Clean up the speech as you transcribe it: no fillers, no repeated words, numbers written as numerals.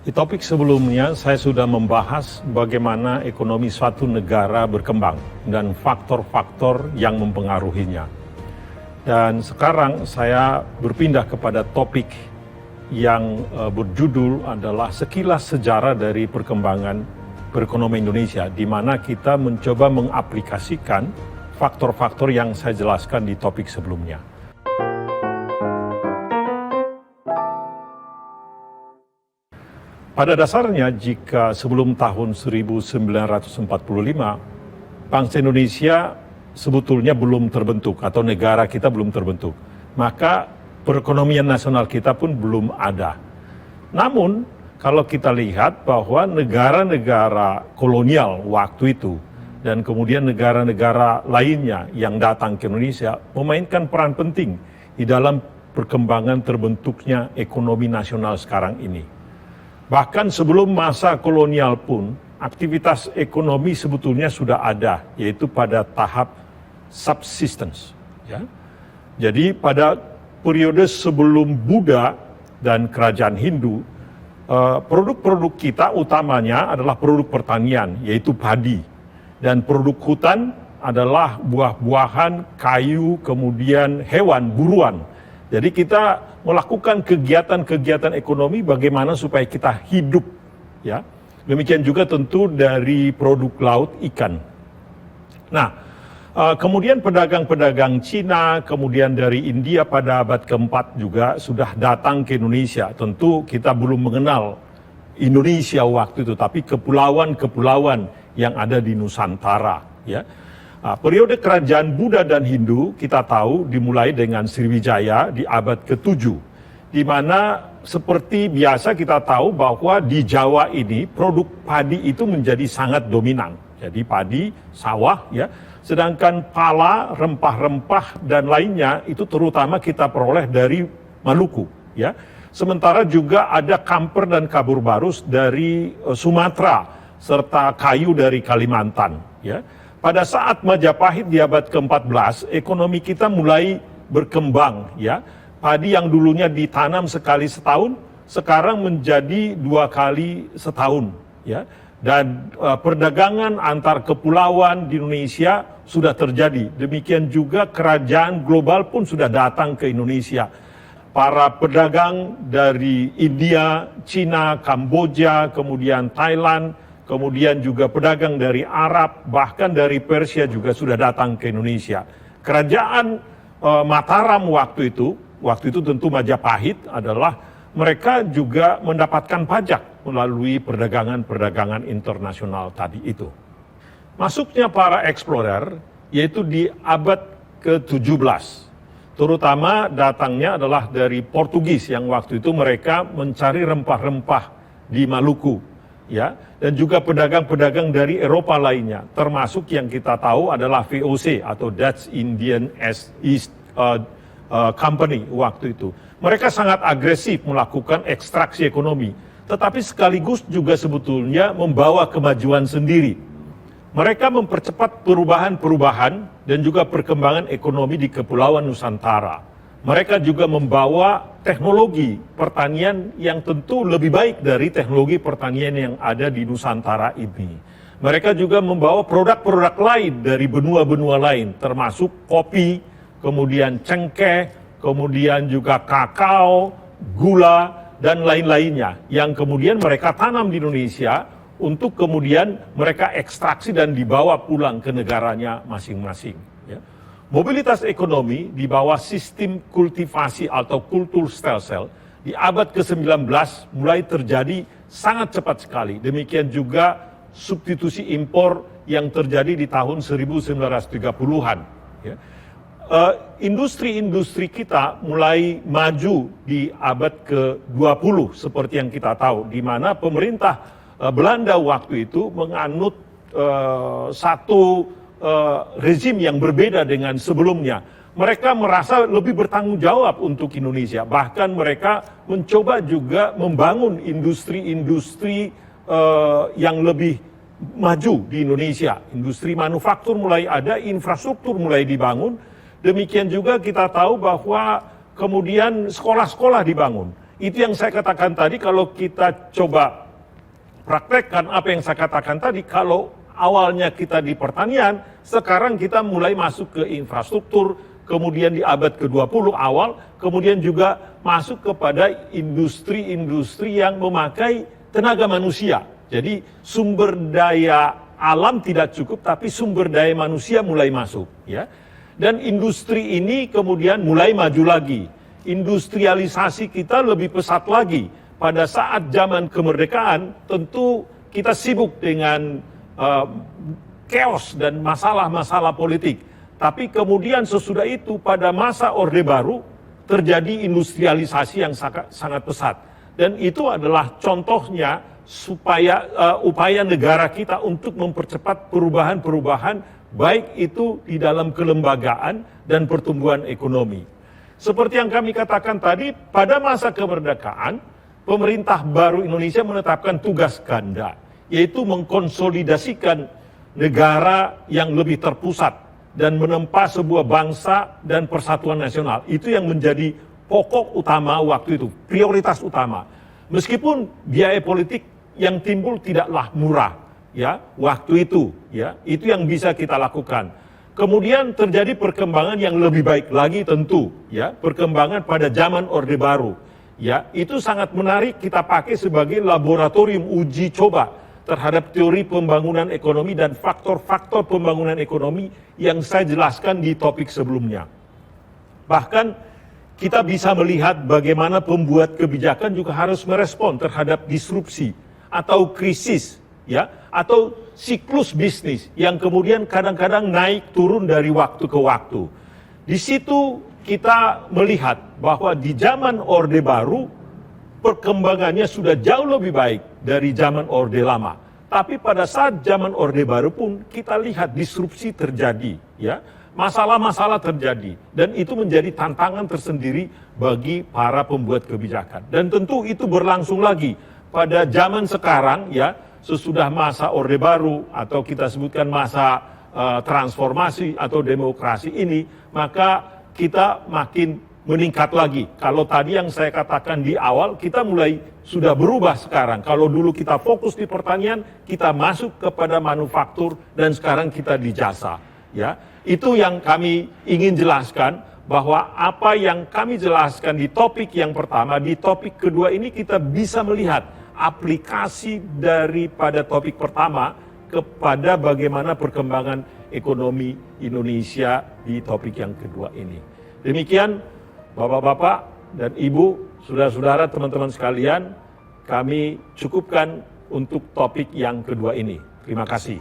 Di topik sebelumnya, saya sudah membahas bagaimana ekonomi suatu negara berkembang dan faktor-faktor yang mempengaruhinya. Dan sekarang saya berpindah kepada topik yang berjudul adalah sekilas sejarah dari perkembangan perekonomian Indonesia, di mana kita mencoba mengaplikasikan faktor-faktor yang saya jelaskan di topik sebelumnya. Pada dasarnya, jika sebelum tahun 1945, bangsa Indonesia sebetulnya belum terbentuk atau negara kita belum terbentuk, maka perekonomian nasional kita pun belum ada. Namun, kalau kita lihat bahwa negara-negara kolonial waktu itu dan kemudian negara-negara lainnya yang datang ke Indonesia memainkan peran penting di dalam perkembangan terbentuknya ekonomi nasional sekarang ini. Bahkan sebelum masa kolonial pun, aktivitas ekonomi sebetulnya sudah ada, yaitu pada tahap subsistence. Ya. Jadi pada periode sebelum Buddha dan kerajaan Hindu, produk-produk kita utamanya adalah produk pertanian, yaitu padi. Dan produk hutan adalah buah-buahan, kayu, kemudian hewan, buruan. Jadi kita melakukan kegiatan-kegiatan ekonomi bagaimana supaya kita hidup, ya. Demikian juga tentu dari produk laut ikan. Nah, kemudian pedagang-pedagang Cina, kemudian dari India pada abad keempat juga sudah datang ke Indonesia. Tentu kita belum mengenal Indonesia waktu itu, tapi kepulauan-kepulauan yang ada di Nusantara, ya. Periode kerajaan Buddha dan Hindu kita tahu dimulai dengan Sriwijaya di abad ke-7, di mana seperti biasa kita tahu bahwa di Jawa ini produk padi itu menjadi sangat dominan. Jadi padi, sawah, ya, sedangkan pala, rempah-rempah dan lainnya itu terutama kita peroleh dari Maluku, ya. Sementara juga ada kamper dan kabur barus dari Sumatera serta kayu dari Kalimantan, ya. Pada saat Majapahit di abad ke-14, ekonomi kita mulai berkembang, ya. Padi yang dulunya ditanam sekali setahun, sekarang menjadi 2 kali setahun, ya. Dan perdagangan antar kepulauan di Indonesia sudah terjadi. Demikian juga kerajaan global pun sudah datang ke Indonesia. Para pedagang dari India, Cina, Kamboja, kemudian Thailand, kemudian juga pedagang dari Arab, bahkan dari Persia juga sudah datang ke Indonesia. Kerajaan Mataram waktu itu tentu Majapahit adalah mereka juga mendapatkan pajak melalui perdagangan-perdagangan internasional tadi itu. Masuknya para explorer, yaitu di abad ke-17, terutama datangnya adalah dari Portugis yang waktu itu mereka mencari rempah-rempah di Maluku, ya, dan juga pedagang-pedagang dari Eropa lainnya, termasuk yang kita tahu adalah VOC atau Dutch Indian East Company waktu itu. Mereka sangat agresif melakukan ekstraksi ekonomi, tetapi sekaligus juga sebetulnya membawa kemajuan sendiri. Mereka mempercepat perubahan-perubahan dan juga perkembangan ekonomi di Kepulauan Nusantara. Mereka juga membawa teknologi pertanian yang tentu lebih baik dari teknologi pertanian yang ada di Nusantara ini. Mereka juga membawa produk-produk lain dari benua-benua lain, termasuk kopi, kemudian cengkeh, kemudian juga kakao, gula, dan lain-lainnya, yang kemudian mereka tanam di Indonesia untuk kemudian mereka ekstraksi dan dibawa pulang ke negaranya masing-masing. Ya. Mobilitas ekonomi di bawah sistem kultivasi atau kultur stelsel di abad ke-19 mulai terjadi sangat cepat sekali. Demikian juga substitusi impor yang terjadi di tahun 1930-an. Ya. Industri-industri kita mulai maju di abad ke-20 seperti yang kita tahu, di mana pemerintah Belanda waktu itu menganut satu rezim yang berbeda dengan sebelumnya. Mereka merasa lebih bertanggung jawab untuk Indonesia. Bahkan mereka mencoba juga membangun industri-industri yang lebih maju di Indonesia. Industri manufaktur mulai ada, infrastruktur mulai dibangun. Demikian juga kita tahu bahwa kemudian sekolah-sekolah dibangun. itu yang saya katakan tadi, kalau kita coba praktekkan apa yang saya katakan tadi, kalau awalnya kita di pertanian, sekarang kita mulai masuk ke infrastruktur, kemudian di abad ke-20 awal, kemudian juga masuk kepada industri-industri yang memakai tenaga manusia. Jadi sumber daya alam tidak cukup, tapi sumber daya manusia mulai masuk, ya. Dan industri ini kemudian mulai maju lagi. Industrialisasi kita lebih pesat lagi. Pada saat zaman kemerdekaan, tentu kita sibuk dengan chaos dan masalah-masalah politik. Tapi kemudian sesudah itu pada masa Orde Baru terjadi industrialisasi yang sangat pesat. Dan itu adalah contohnya supaya upaya negara kita untuk mempercepat perubahan-perubahan baik itu di dalam kelembagaan dan pertumbuhan ekonomi. Seperti yang kami katakan tadi, pada masa kemerdekaan, pemerintah baru Indonesia menetapkan tugas ganda, yaitu mengkonsolidasikan negara yang lebih terpusat dan menempa sebuah bangsa dan persatuan nasional. Itu yang menjadi pokok utama waktu itu, prioritas utama. Meskipun biaya politik yang timbul tidaklah murah, ya, waktu itu, ya, itu yang bisa kita lakukan. Kemudian terjadi perkembangan yang lebih baik lagi tentu, ya, perkembangan pada zaman Orde Baru, ya, itu sangat menarik kita pakai sebagai laboratorium uji coba terhadap teori pembangunan ekonomi dan faktor-faktor pembangunan ekonomi yang saya jelaskan di topik sebelumnya. Bahkan kita bisa melihat bagaimana pembuat kebijakan juga harus merespon terhadap disrupsi atau krisis, ya, atau siklus bisnis yang kemudian kadang-kadang naik turun dari waktu ke waktu. Di situ kita melihat bahwa di zaman Orde Baru perkembangannya sudah jauh lebih baik dari zaman Orde Lama. Tapi pada saat zaman Orde Baru pun kita lihat disrupsi terjadi, ya, masalah-masalah terjadi, dan itu menjadi tantangan tersendiri bagi para pembuat kebijakan. Dan tentu itu berlangsung lagi pada zaman sekarang, ya, sesudah masa Orde Baru atau kita sebutkan masa transformasi atau demokrasi ini, maka kita makin meningkat lagi. Kalau tadi yang saya katakan di awal, kita mulai sudah berubah sekarang. Kalau dulu kita fokus di pertanian, kita masuk kepada manufaktur, dan sekarang kita di jasa. Ya, itu yang kami ingin jelaskan, bahwa apa yang kami jelaskan di topik yang pertama, di topik kedua ini kita bisa melihat aplikasi daripada topik pertama kepada bagaimana perkembangan ekonomi Indonesia di topik yang kedua ini. Demikian, Bapak-bapak dan Ibu, saudara-saudara, teman-teman sekalian, kami cukupkan untuk topik yang kedua ini. Terima kasih.